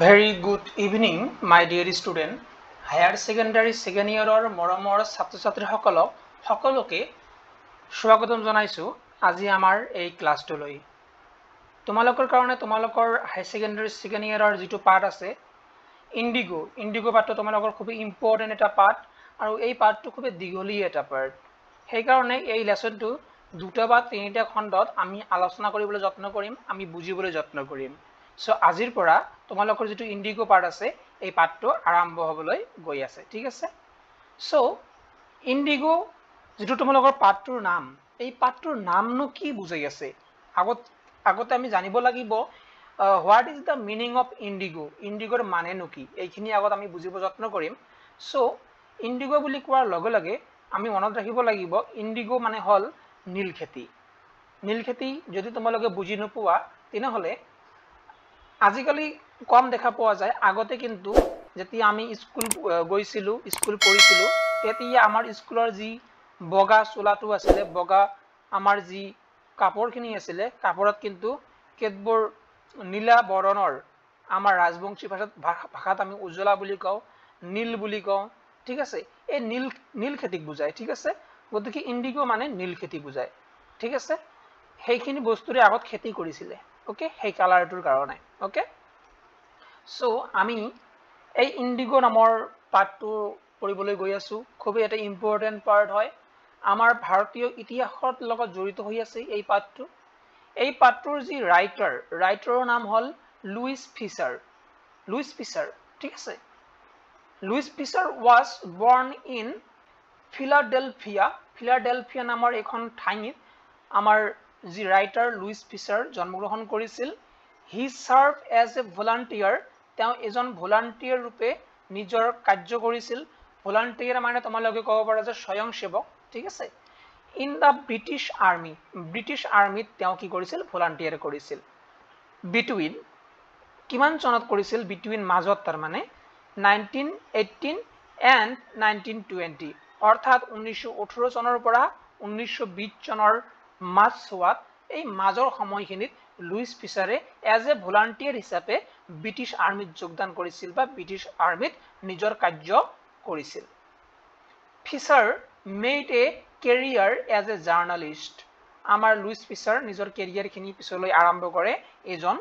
Very good evening, my dear student. Higher secondary second year or মৰমৰ ছাত্ৰ ছাত্ৰীসকলক সকলোকে স্বাগতম জনাইছো আজি আমাৰ এই ক্লাছটোলৈ। তোমালোকৰ কাৰণে তোমালোকৰ হাই সেকেন্ডাৰী সেকেন্ড ইয়াৰৰ যেটো পাৰ্ট আছে ইন্ডিগো পাৰ্টটো তোমালোকৰ খুব ইম্পৰ্টেন্ট এটা পাৰ্ট আৰু এই পাৰ্টটো খুব দীঘলীয়া এটা পাৰ্ট। সেই কাৰণে এই লেসনটো দুটা বা তিনিটা খণ্ডত আমি আলোচনা কৰিবলৈ যত্ন কৰিম, আমি বুজিবলৈ যত্ন কৰিম। সো আজিৰ পৰা তোমালোকৰ যেটো ইন্ডিগো পাৰ্ট আছে এই পাৰ্টটো আৰম্ভ হ'বলৈ গৈ আছে, ঠিক আছে। সো ইন্ডিগো যেটো তোমালোকৰ পাৰ্টটোৰ নাম, এই পাৰ্টটোৰ নামনো কি বুজাই আছে আগতে আমি জানিব লাগিব what is the meaning of indigo, ইন্ডিগোৰ মানেনো কি এইখিনি আগত আমি বুজিব যত্ন কৰিম। সো ইন্ডিগো বুলি কোৱাৰ লগে লগে আমি মনত ৰাখিব লাগিব ইন্ডিগো মানে হল নীলখেতি। নীলখেতি যদি তোমালোকে বুজি নোপোৱা তেনেহলে আজিকালি কম দেখা পোৱা যায়, আগতে কিন্তু যেতিয়া আমি স্কুল গৈছিলো স্কুল পঢ়িছিলো তেতিয়া আমাৰ স্কুলৰ যি বগা চোলাটো আছিল, বগা আমাৰ যি কাপোৰখিনি আছিল, কাপোৰত কিন্তু কেতবোৰ নীলা বৰণৰ আমাৰ ৰাজবংশী ভাষাত আমি উজ্জ্বলা বুলি কওঁ, নীল বুলি কওঁ, ঠিক আছে। এই নীল খেতিক বুজায়, ঠিক আছে। গতিকে ইন্ডিগো মানে নীল খেতি বুজায়, ঠিক আছে। সেইখিনি বস্তুৰে আগত খেতি কৰিছিলে, ওকে, সেই কালাৰটোৰ কাৰণে, ওকে। সো আমি এই ইন্ডিগো নামৰ পাৰ্টটো পঢ়িবলৈ গৈ আছো। খুব এটা ইম্পৰ্টেন্ট পাৰ্ট হয়, আমাৰ ভাৰতীয় ইতিহাসৰ লগত জড়িত হৈ আছে এই পাৰ্টটো। এই পাৰ্টটোৰ যি ৰাইটাৰৰ নাম হল লুইস ফিচাৰ, ঠিক আছে। Louis Fischer was born in Philadelphia নামৰ এখন ঠাইত আমাৰ যি ৰাইটাৰ লুইস ফিচাৰ জন্মগ্ৰহণ কৰিছিল। হি সাৰ্ভ এজ এ ভলান্টিয়াৰ, তেওঁ এজন ভলান্টিয়াৰ ৰূপে নিজৰ কাৰ্য কৰিছিল। ভলান্টিয়াৰ মানে তোমালোকে ক'ব পাৰা যে স্বয়ংসেৱক, ঠিক আছে। ইন দা ব্ৰিটিছ আৰ্মিত তেওঁ কি কৰিছিল, ভলান্টিয়াৰ কৰিছিল। বিটুইন কিমান চনত কৰিছিল, বিটুইন মাজত তাৰ মানে 1918 এণ্ড 1920, অৰ্থাৎ 1918 চনৰ পৰা 1920 চনৰ মাজছোৱাত এই মাজৰ সময়খিনিত লুইস ফিচাৰে এজ এ ভলান্টিয়াৰ হিচাপে ব্ৰিটিছ আৰ্মিত যোগদান কৰিছিল বা ব্ৰিটিছ আৰ্মিত নিজৰ কাৰ্য কৰিছিল। Fischer made a career as a journalist, আমাৰ লুইস ফিচাৰ নিজৰ কেৰিয়াৰখিনি পিছলৈ আৰম্ভ কৰে এজন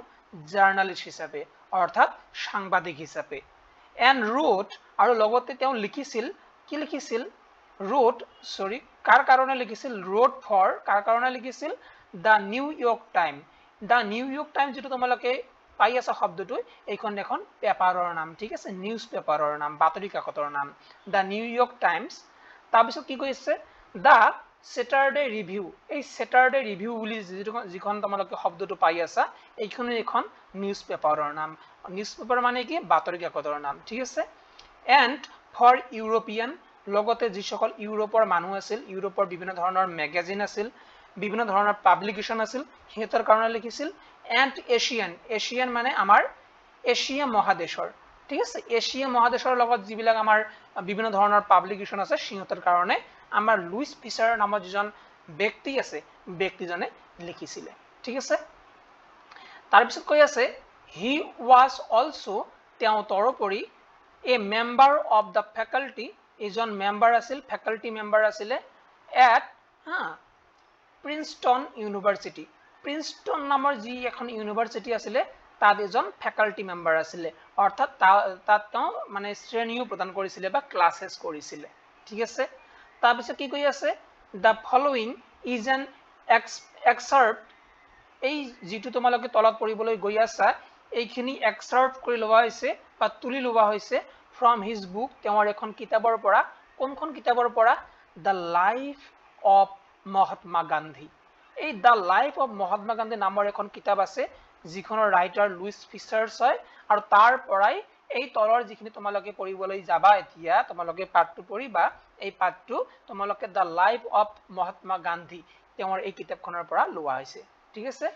জাৰ্নালিষ্ট হিচাপে, অৰ্থাৎ সাংবাদিক হিচাপে। এণ্ড ৰোট, আৰু লগতে তেওঁ লিখিছিল, কি লিখিছিল, কাৰ কাৰণে লিখিছিল, কাৰ কাৰণে লিখিছিল, দ্য নিউ ইয়ৰ্ক টাইম, যেটো তোমালোকে পাই আছা শব্দটো, এইখন এখন পেপাৰৰ নাম, ঠিক আছে, নিউজ পেপাৰৰ নাম, বাতৰি কাকতৰ নাম, দ্য নিউ ইয়ৰ্ক টাইমছ। তাৰপিছত কি কৈছে, দ্য ছেটাৰডে ৰিভিউ, এই ছেটাৰডে ৰিভিউ বুলি যিখন তোমালোকে শব্দটো পাই আছা এইখন এখন নিউজ পেপাৰৰ নাম। নিউজ পেপাৰ মানে কি, বাতৰি কাকতৰ নাম, ঠিক আছে। এণ্ড ফৰ ইউৰোপিয়ান, লগতে যিসকল ইউৰোপৰ মানুহ আছিল, ইউৰোপৰ বিভিন্ন ধৰণৰ মেগাজিন আছিল, বিভিন্ন ধৰণৰ পাব্লিকেশ্যন আছিল, সিহঁতৰ কাৰণে লিখিছিল। এণ্ড এছিয়ান মানে আমাৰ এছিয়া মহাদেশৰ, ঠিক আছে, এছিয়া মহাদেশৰ লগত যিবিলাক আমাৰ বিভিন্ন ধৰণৰ পাব্লিকেশ্যন আছে সিহঁতৰ কাৰণে আমাৰ লুইস ফিচাৰ নামৰ যিজন ব্যক্তি আছে ব্যক্তিজনে লিখিছিলে, ঠিক আছে। তাৰপিছত কৈ আছে হি ৱাজ অলছো, তেওঁ তৰোপৰি এ মেম্বাৰ অফ দ্য ফেকাল্টি, এজন মেম্বাৰ আছিল, ফেকাল্টি মেম্বাৰ আছিলে এট প্ৰিন্সটন ইউনিভাৰ্চিটি, প্ৰিন্সটন নামৰ যি এখন ইউনিভাৰ্চিটি আছিলে তাত এজন ফেকাল্টি মেম্বাৰ আছিলে, অৰ্থাৎ তাত তেওঁ মানে শ্ৰেণীও প্ৰদান কৰিছিলে বা ক্লাছেছ কৰিছিলে, ঠিক আছে। তাৰপিছত কি কৈ আছে, দ্য ফলোইং ইজ এন এক্সাৰ্প্ট, এই যিটো তোমালোকে তলত পঢ়িবলৈ গৈ আছা এইখিনি এক্সাৰ্প্ট কৰি লোৱা হৈছে বা তুলি লোৱা হৈছে ফ্ৰম হিজ বুক, তেওঁৰ এখন কিতাপৰ পৰা। কোনখন কিতাপৰ পৰা, the life of Mahatma Gandhi. এই the life of Mahatma Gandhi নামৰ এখন কিতাপ আছে যিখনৰ ৰাইটাৰ লুইস ফিচাৰ্ছ হয়, আৰু তাৰ পৰাই এই তলৰ যিখিনি তোমালোকে পঢ়িবলৈ যাবা এতিয়া তোমালোকে পাৰ্টটো পঢ়িবা, এই পাৰ্টটো তোমালোকে the life of Mahatma Gandhi তেওঁৰ এই কিতাপখনৰ পৰা লোৱা হৈছে, ঠিক আছে।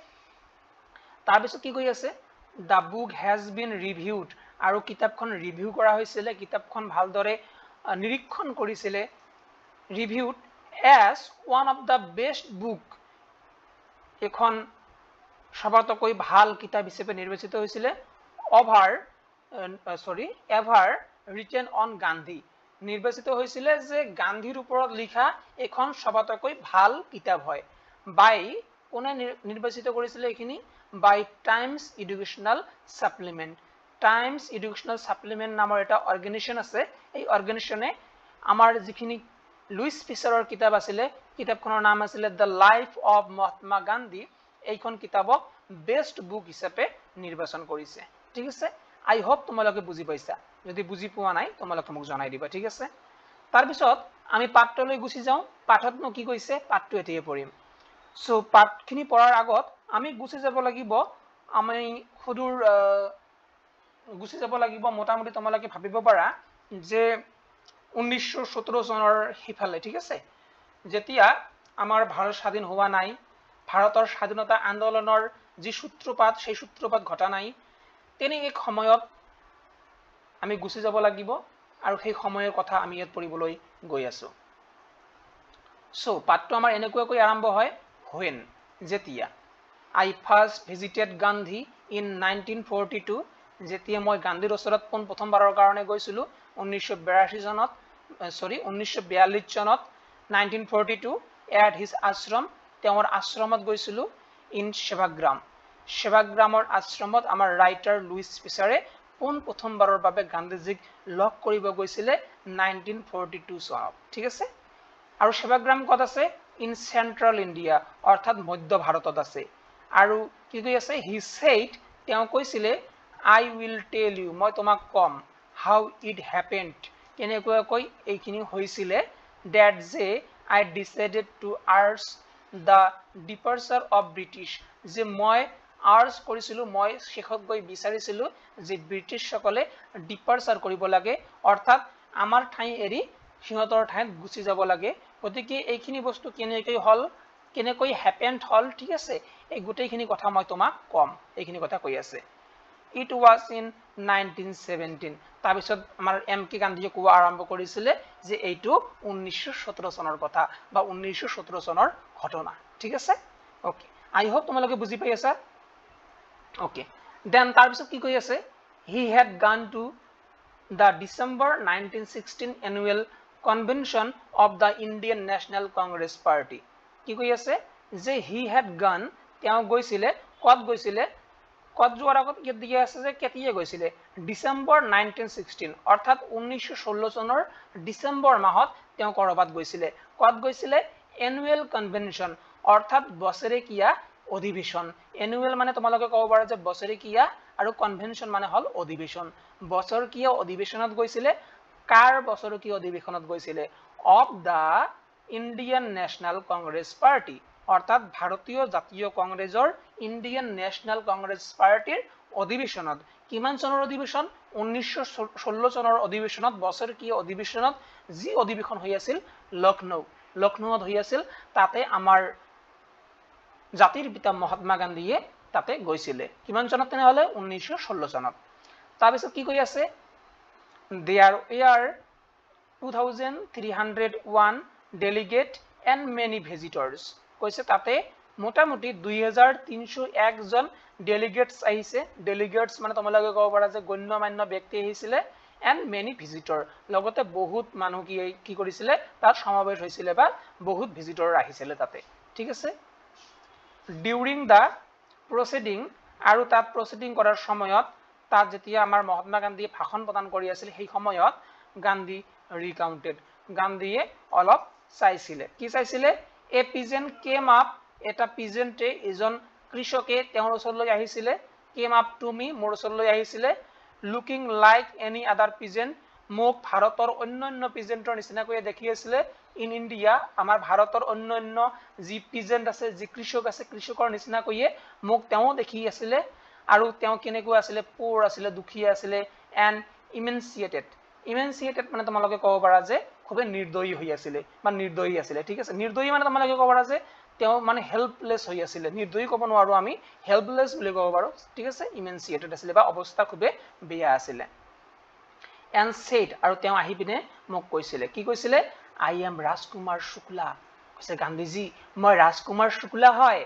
তাৰপিছত কি কৈ আছে, the book has been reviewed, আৰু কিতাপখন ৰিভিউ কৰা হৈছিলে, কিতাপখন ভালদৰে নিৰীক্ষণ কৰিছিলে, reviewed as one of the best book, এখন সবাতোকৈ ভাল কিতাপ হিচাপে নিৰ্বাচিত হৈছিলে, over ever written on Gandhi নিৰ্বাচিত হৈছিল যে গান্ধীৰ ওপৰত লিখা এখন সবাতকৈ ভাল কিতাপ হয় বাই কোনে নিৰ্বাচিত কৰিছিল এখিনি by Times Educational Supplement Times Educational Supplement নামৰ এটা অৰ্গানাইজেচন আছে এই অৰ্গানাইজেচনে আমাৰ যিখিনি লুইস ফিচাৰৰ কিতাপ আছিল কিতাপখনৰ নাম আছিল the life of Mahatma Gandhi এইখন কিতাবক বেষ্ট বুক হিচাপে নিৰ্বাচন কৰিছে ঠিক আছে আই হোপ তোমালোকে বুজি পাইছা যদি বুজি পোৱা নাই তোমালোকে মোক জনাই দিবা ঠিক আছে তাৰ পিছত আমি পাঠলৈ গুছি যাও পাঠতনো কি কৈছে পাঠটো এতিয়াই পঢ়িম সো পাঠখিনি পঢ়াৰ আগত আমি গুছি যাব লাগিব আমি খুদুৰ গুছি যাব লাগিব মোটামুটি তোমালোকে ভাবিব পাৰা যে 1917 চনৰ হিফালে ঠিক আছে যেতিয়া আমাৰ ভাৰত স্বাধীন হোৱা নাই ভাৰতৰ স্বাধীনতা আন্দোলনৰ যি সূত্ৰপাত সেই সূত্ৰপাত ঘটা নাই তেনে এক সময়ত আমি গুছি যাব লাগিব আৰু সেই সময়ৰ কথা আমি ইয়াত পঢ়িবলৈ গৈ আছো সো পাঠটো আমাৰ এনেকুৱাকৈ আৰম্ভ হয় when যেতিয়া I first visited Gandhi in 1942 যেতিয়া মই গান্ধীৰ ওচৰত প্ৰথমবাৰৰ কাৰণে গৈছিলো 1942 চনত 1942 চনত 1942 at his ashram তেওঁৰ আশ্ৰমত গৈছিলো in সেৱাগ্ৰামৰ আশ্ৰমত আমাৰ ৰাইটাৰ লুইস ফিচাৰে প্ৰথমবাৰৰ বাবে গান্ধীজীক লগ কৰিব গৈছিলে 1942 চনত ঠিক আছে আৰু সেৱাগ্ৰাম কত আছে in central India অৰ্থাৎ মধ্য ভাৰতত আছে আৰু কি কৈ আছে he said তেওঁ কৈছিলে I will tell you মই তোমাক কম how it happened কেনেকৈ এইখিনি হৈছিলে that they I decided to urge the departure of British যে মই urge কৰিছিলো মই শেষত গৈ বিচাৰিছিলো যে ব্ৰিটিছ সকলে ডিপাৰ্চাৰ কৰিব লাগে অৰ্থাৎ আমাৰ ঠাই এৰি সিহঁতৰ ঠাইত গুছি যাব লাগে গতিকে এইখিনি বস্তু কেনেকৈ হ্যাপেন্ড হল ঠিক আছে এই গোটেইখিনি কথা মই তোমাক কম এইখিনি কথা কৈ আছে it was in 1917 তাৰ পিছত আমাৰ এম কে গান্ধীয়ে কোৱা আৰম্ভ কৰিছিল যে এইটো 1917 চনৰ কথা বা 1917 চনৰ ঘটনা ঠিক আছে ওকে আই হোপ তোমালোকে বুজি পাই আছা ওকে দেন তাৰ পিছত কি কৈ আছে he had gone to the December 1916 annual convention of the Indian National Congress Party কি কৈ আছে যে he had gone তেওঁ গৈছিলে কত গৈছিলে কত যোৱাৰ আগত কি দিয়া আছে যে কেতিয়া গৈছিলে ডিসেম্বৰ 1916 অৰ্থাৎ 1916 চনৰ ডিসেম্বৰ মাহত তেওঁ কৰবাত গৈছিলে কত গৈছিলে এনুৱেল কনভেনশন অৰ্থাৎ বছৰেকীয়া অধিবেশন এনুৱেল মানে তোমালোকে ক'ব পাৰা যে বছৰেকীয়া আৰু কনভেনশন মানে হল অধিবেশন বছৰকীয়া অধিবেশনত গৈছিলে কাৰ বছৰকীয়া অধিবেশনত গৈছিলে of the Indian national Congress party অৰ্থাৎ ভাৰতীয় জাতীয় কংগ্ৰেছৰ ইন্ডিয়ান ন্যাশনাল কংগ্ৰেছ পাৰ্টিৰ অধিবেশনত কিমান চনৰ অধিবেশন 1916 চনৰ অধিবেশনত বছৰকীয়া অধিবেশনত যি অধিবেশন হৈ আছিল লখনৌত হৈ আছিল তাতে আমাৰ জাতিৰ পিতা মহাত্মা গান্ধীয়ে তাতে গৈছিলে কিমান চনত তেনে হলে 1916 চনত তাৰ পিছত কি কৈ আছে there were 2301 delegate and many visitors কৈছে তাতে মোটামুটি 2301 জন ডেলিগেটস আহিছে ডেলিগেটস মানে তোমালোকে ক'ব পাৰা যে গণ্যমান্য ব্যক্তি আহিছিলে and many visitor লগতে বহুত মানুহ কি কৰিছিলে তাত সমাবেশ হৈছিলে বা বহুত ভিজিটৰ আহিছিলে তাতে ঠিক আছে during the proceeding আৰু তাত proceeding কৰাৰ সময়ত তাত যেতিয়া আমাৰ মহাত্মা গান্ধী ভাষণ প্ৰদান কৰি আছিল সেই সময়ত গান্ধী recounted গান্ধীয়ে অলপ চাইছিলে কি চাইছিলে a peasant came up এটা peasante এজন কৃষকে তেওঁৰ ওচৰলৈ আহিছিলে came up to me মোৰ ওচৰলৈ আহিছিলে looking like any other peasant মোক ভাৰতৰ অন্যান্য peasantor নিচিনাকৈ দেখি আছিল in India আমাৰ ভাৰতৰ অন্যান্য যি peasant আছে যি কৃষক আছে কৃষকৰ নিচিনাকৈ মোক তেওঁ দেখি আছিল আৰু তেওঁ কেনেকৈ আছিল poor আছিল দুখীয়া আছিল and emancipated মানে তোমালোকে ক'ব পাৰা যে খুব নিৰ্দয়ী হৈ আছিল বা নিৰ্দয়ী আছিল ঠিক আছে নিৰ্দয়ী মানে তোমালোকে ক'ব পাৰা যে তেওঁ মানে হেল্পলেস হৈ আছিল নিৰ্দয়ী ক'ব নোৱাৰো আমি হেল্পলেস বুলি ক'ব পাৰো ঠিক আছে emancipated আছিল বা অৱস্থা খুব বেয়া আছিল and said আৰু তেওঁ আহি পিনে মোক কৈছিল কি কৈছিল I am Rajkumar Shukla কৈছে গান্ধীজি মই ৰাজকুমাৰ শুক্লা হয়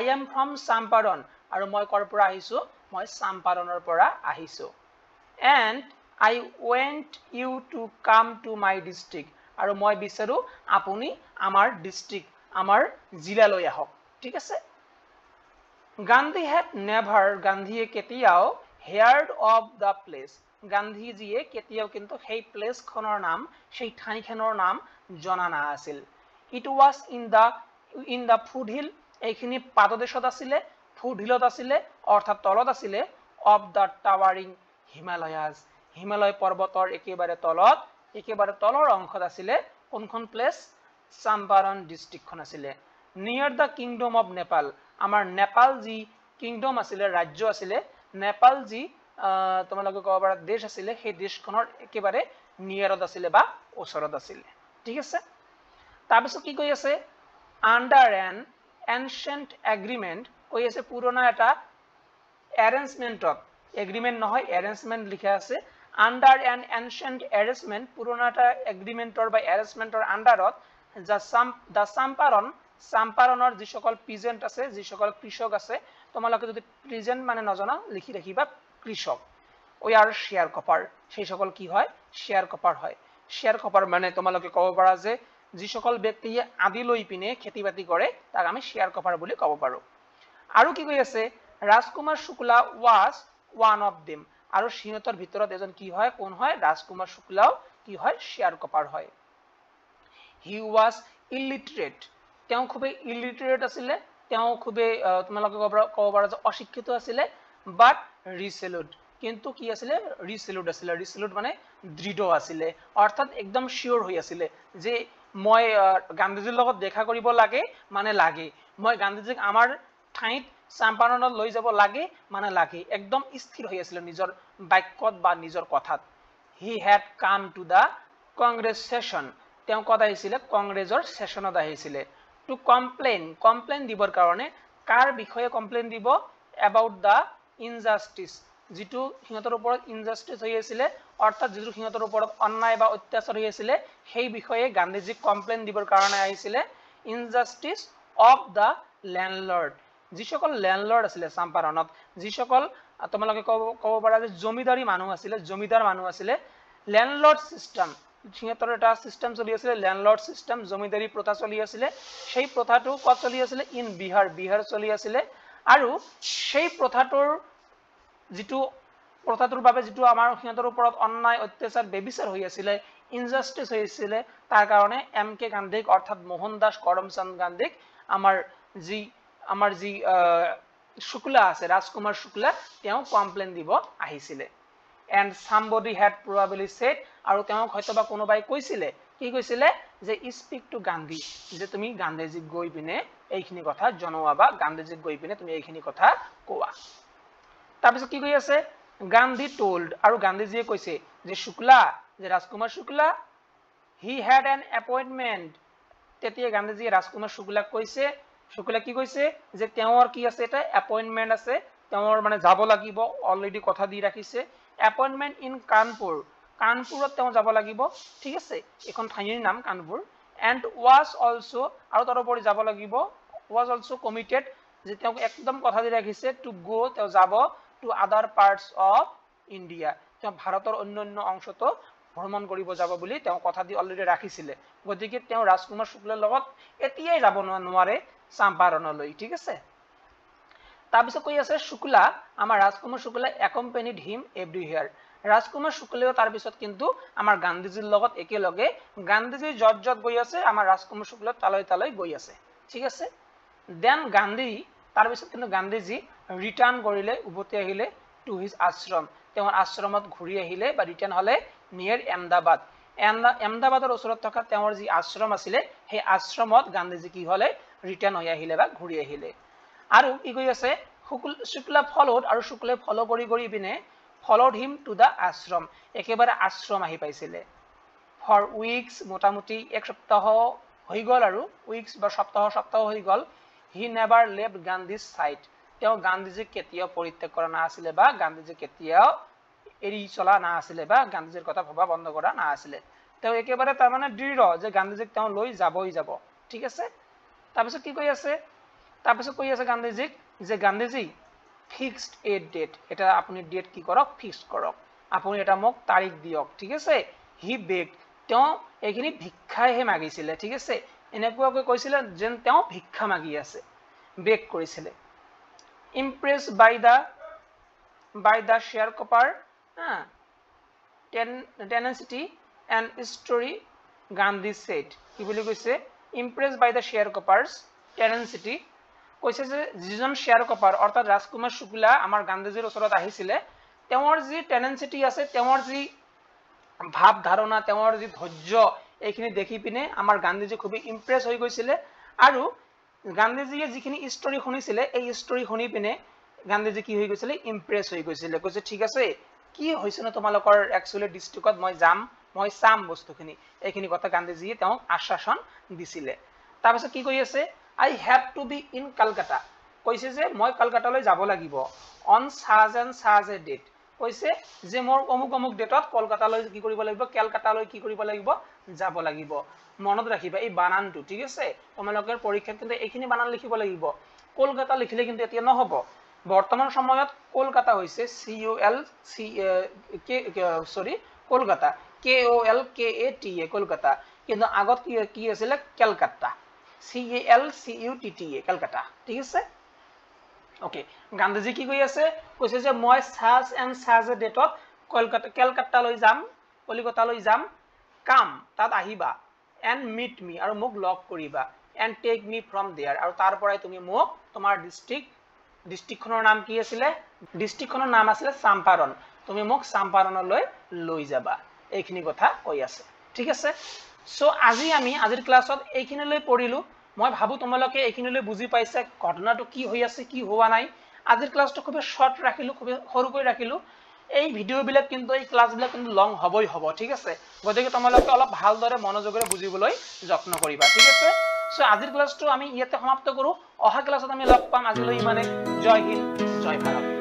I am from Champaran আৰু মই কৰ পৰা আহিছো মই চাম্পাৰণৰ পৰা আহিছো and I want you to come to my district আৰু মই বিচাৰো আপুনি আমাৰ ডিস্ট্ৰিক্ট আমাৰ জিলালৈ আহক ঠিক আছে Gandhi had never গান্ধীয়ে কেতিয়াও heard of the place গান্ধীজিয়ে কেতিয়াও কিন্তু সেই প্লেস খনৰ নাম সেই ঠাইখনৰ নাম জনা না আছিল it was in the foothill এইখিনি পাদদেশত আছিল foothill আছিল অৰ্থাৎ তলত আছিল of the towering Himalayas Himalaya পৰ্বতৰ একেবাৰে তলৰ অংশত আছিল কোনখন প্লেস চাম্পাৰণ ডিস্ট্ৰিক্টখন আছিল near the kingdom of Nepal আমাৰ নেপাল যি কিংডম আছিল ৰাজ্য আছিল নেপাল যি তোমালোকে ক'ব পাৰা দেশ আছিল সেই দেশখনৰ একেবাৰে নিয়াৰত আছিল বা ওচৰত আছিল ঠিক আছে তাৰপিছত কি কৈ আছে under an ancient agreement কৈ আছে পুৰণা এটা arrangementত agreement নহয় arrangement লিখা আছে under an ancient arrangement পুৰণা এটা agreementor বা arrangementor underত the চাম্পাৰণৰ যি সকল প্ৰেজেন্ট আছে যি সকল কৃষক আছে তোমালোকে যদি প্ৰেজেন্ট মানে নজনা লিখি ৰাখিবা কৃষক ওই আৰ শেয়াৰ কপাৰ সেই সকল কি হয় শেয়াৰ কপাৰ মানে তোমালোকে ক'ব পাৰা যে যি সকল ব্যক্তিয়ে আদি লৈ পিনে খেতিবাতি কৰে তাক আমি শেয়াৰ কপাৰ বুলি ক'ব পাৰো আৰু কি কৈ আছে ৰাজকুমাৰ শুক্লা was one of them আৰু সিহঁতৰ ভিতৰত এজন কি হয় কোন হয় ৰাজকুমাৰ শুক্লাও কি হয় শেয়ার কপার হয় he was illiterate তেওঁ খুবই illiterate আছিল তেওঁ খুবই তোমালোকে ক'ব পাৰা যে অশিক্ষিত আছিল বাট resolute কিন্তু কি আছিল resolute মানে দৃঢ় আছিল অৰ্থাৎ একদম শিওৰ হৈ আছিল যে মই গান্ধীজীৰ লগত দেখা কৰিব লাগে মানে লাগে মই গান্ধীজীক আমাৰ ঠাইত চাম্পাৰণত লৈ যাব লাগে মানে লাগে একদম স্থিৰ হৈ আছিল নিজৰ বাক্যত বা নিজৰ কথাত he had come to the congress session তেওঁ কত আহিছিল কংগ্ৰেছৰ সেশনত আহিছিল to complain দিবৰ কাৰণে কাৰ বিষয়ে কমপ্লেইন দিব about the injustice যেটো সিহঁতৰ ওপৰত ইনজাস্টিস হৈ আছিল অৰ্থাৎ যেটো সিহঁতৰ ওপৰত অন্যায় বা অত্যাচাৰ হৈ আছিল সেই বিষয়ে গান্ধীজি কমপ্লেইন দিবৰ কাৰণে আহিছিল ইনজাস্টিস অফ দা ল্যান্ডলৰ্ড যি সকল ল্যান্ডলৰ্ড আছিল চাম্পাৰণত যি সকল তোমালোকে ক'ব পাৰা যে জমিদাৰী মানুহ আছিল ল্যান্ডলৰ্ড সিস্টেম সিহঁতৰ এটা সিস্টেম চলি আছিল ল্যান্ডলৰ্ড সিস্টেম জমিদাৰী প্ৰথা চলি আছিল সেই প্ৰথাটো কত চলি আছিল ইন বিহাৰ চলি আছিল আৰু সেই প্ৰথাটোৰ বাবে যেটো আমাৰ সিহঁতৰ ওপৰত অন্যায় অত্যাচাৰ বেবিচাৰ হৈ আছিল ইনজাস্টিস হৈ আছিল তাৰ কাৰণে এম কে গান্ধীক অৰ্থাৎ মোহনদাস কৰমচন্দ গান্ধীক আমাৰ যি শুক্লা আছে ৰাজকুমাৰ শুক্লা তেওঁ কমপ্লেইন দিব আহিছিল and somebody had probably said আৰু তেওঁক হয়তোবা কোনোবাই কৈছিল কি কৈছিল যে speak to Gandhi যে তুমি গান্ধীজিক গৈ পিনে এইখিনি কথা জনোৱা বা গান্ধীজিক গৈ পিনে তুমি এইখিনি কথা কোৱা তাৰপিছত কি কৈ আছে গান্ধী told আৰু গান্ধীজিয়ে কৈছে যে শুক্লা যে ৰাজকুমাৰ শুক্লা he had an appointment তেতিয়া গান্ধীজিয়ে ৰাজকুমাৰ শুক্লাক কৈছে শুক্লা কি কৈছে যে তেওঁৰ কি আছে এটা এপয়েন্টমেন্ট আছে তেওঁৰ মানে যাব লাগিব অলৰেডি কথা দি ৰাখিছে appointment in কানপুৰত তেওঁ যাব লাগিব ঠিক আছে এখন ঠাইৰ নাম কানপুৰ and was also আৰু তৰপৰি যাব লাগিব was also committed যে তেওঁ একদম কথা দি ৰাখিছে to go তেওঁ যাব to other parts of India তেওঁ ভাৰতৰ অন্যান্য অংশতো ভ্ৰমণ কৰিব যাব বুলি তেওঁ কথা দি অলৰেডি ৰাখিছিল গতিকে তেওঁ ৰাজকুমাৰ শুক্লাৰ লগত এতিয়াই যাব নোৱাৰে চাম্পাৰণলৈ ঠিক আছে তাৰপিছত কৈ আছে শুক্লা আমাৰ ৰাজকুমাৰ শুক্লা accompanied him everywhere ৰাজকুমাৰ শুক্লাও তাৰ পিছত কিন্তু আমাৰ গান্ধীজীৰ লগত একেলগে গান্ধীজী যত গৈ আছে আমাৰ ৰাজকুমাৰ শুক্লা তালৈ গৈ আছে ঠিক আছে দেন গান্ধী তাৰ পিছত কিন্তু গান্ধীজী ৰিটাৰ্ণ কৰিলে উভতি আহিলে টু হিজ আশ্ৰম তেওঁৰ আশ্ৰমত ঘূৰি আহিলে বা ৰিটাৰ্ণ হলে নিয়াৰ এমদাবাদৰ ওচৰত থকা তেওঁৰ যি আশ্ৰম আছিল সেই আশ্ৰমত গান্ধীজী কি হলে ৰিটাৰ্ণ হৈ আহিলে বা ঘূৰি আহিলে আৰু কি কৈ আছে শুক্লা ফলোড আৰু শুক্লাই ফলো কৰি পিনে followed him to the ashram একেবাৰে আশ্ৰম আহি পাইছিল for weeks মোটামুটি এক সপ্তাহ হৈ গল আৰু weeks বা সপ্তাহ হৈ গল he never left Gandhi's side তেওঁ গান্ধীজি কেতিয়াও পৰিত্যাগ কৰা নাছিল বা গান্ধীজি কেতিয়াও এৰি চলা নাছিল বা গান্ধীজিৰ কথা ভবা বন্ধ কৰা নাছিল তেওঁ একেবাৰে তাৰ মানে দৃঢ় যে গান্ধীজিক তেওঁ লৈ যাবই যাব ঠিক আছে তাৰপিছত কি কৈ আছে গান্ধীজিক যে গান্ধীজি fixed a date এটা আপুনি ডেট কি কৰক ফিক্স কৰক আপুনি এটা মোক তাৰিখ দিয়ক ঠিক আছে হি বেগড তেওঁ এইখিনি ভিক্ষাইহে মাগিছিলে ঠিক আছে এনেকুৱাকৈ কৈছিলে যেন তেওঁ ভিক্ষা মাগি আছে বেগ কৰিছিলে impressed by the sharecropper tenacity and story Gandhi said কি বুলি কৈছে impressed by the sharecroppers tenacity কৈছে যে যিজন sharecropper অৰ্থাৎ ৰাজকুমাৰ শুক্লা আমাৰ গান্ধীজীৰ ওচৰত আহিছিলে তেওঁৰ যি টেনেন্সিটি আছে তেওঁৰ যি ভাব ধাৰণা তেওঁৰ যি ধৈৰ্য এইখিনি দেখি পিনে আমাৰ গান্ধীজী খুব ইমপ্ৰেছ হৈ গৈছিলে আৰু গান্ধীজীয়ে যিখিনি ষ্টৰী শুনিছিলে এই ষ্টৰী শুনি পিনে গান্ধীজী কি হৈ গৈছিলে ইমপ্ৰেছ হৈ গৈছিলে কৈছে ঠিক আছে কি হৈছে না তোমালোকৰ একচুয়ালি ডিস্ট্ৰিক্টত মই যাম মই চাম বস্তুখিনি এইখিনি কথা গান্ধীজীয়ে তেওঁ আশ্বাসন দিছিলে তাৰ পিছত কি কৈ আছে I have to be in Kolkata কৈছে যে মই কলকাতালৈ যাব লাগিব অন সাজ এ ডেট কৈছে যে মোৰ অমুক ডেটত কলকাতালৈ কি কৰিব লাগিব কলকাতালৈ কি কৰিব লাগিব যাব লাগিব মনত ৰাখিবা এই বানানটো ঠিক আছে তোমালোকৰ পৰীক্ষাত কিন্তু এইখিনি বানান লিখিব লাগিব কলকাতা লিখিলে কিন্তু এতিয়া নহব বৰ্তমান সময়ত কলকাতা হৈছে কলকাতা KOLKATA কলকাতা কিন্তু আগত কি আছিল কলকাতা CALCUTTA কলকাতা ঠিক আছে ওকে গান্ধীজী কি কৈ আছে কৈছে যে মই সাজ এ ডেটত কলকাতালৈ যাম কলিকতালৈ যাম কাম তাত আহিবা and meet me আৰু মোক লগ কৰিবা and take me from there আৰু তাৰ পৰাই তুমি মোক তোমাৰ ডিস্ট্ৰিক্টখনৰ নাম কি আছিল ডিস্ট্ৰিক্টখনৰ নাম আছিল চাম্পাৰণ তুমি মোক চাম্পাৰণলৈ লৈ যাবা এইখিনি কথা কৈ আছে ঠিক আছে সো আজি আমি আজিৰ ক্লাছত এইখিনিলৈ পঢ়িলো মই ভাবো তোমালোকে এইখিনিলৈ বুজি পাইছা ঘটনাটো কি হৈ আছে কি হোৱা নাই আজিৰ ক্লাছটো খুব শৰ্ট ৰাখিলো খুব সৰুকৈ ৰাখিলো এই ভিডিও বিলাক কিন্তু এই ক্লাস বিলাক কিন্তু লং হবই হ'ব ঠিক আছে গতিকে তোমালোকে অলপ ভালদৰে মনোযোগৰে বুজিবলৈ যত্ন কৰিবা ঠিক আছে সো আজিৰ ক্লাছটো আমি ইয়াতে সমাপ্ত কৰো অহা ক্লাছত আমি লগ পাম আজিলৈ ইমানে জয় হিন্দ জয় ভাৰত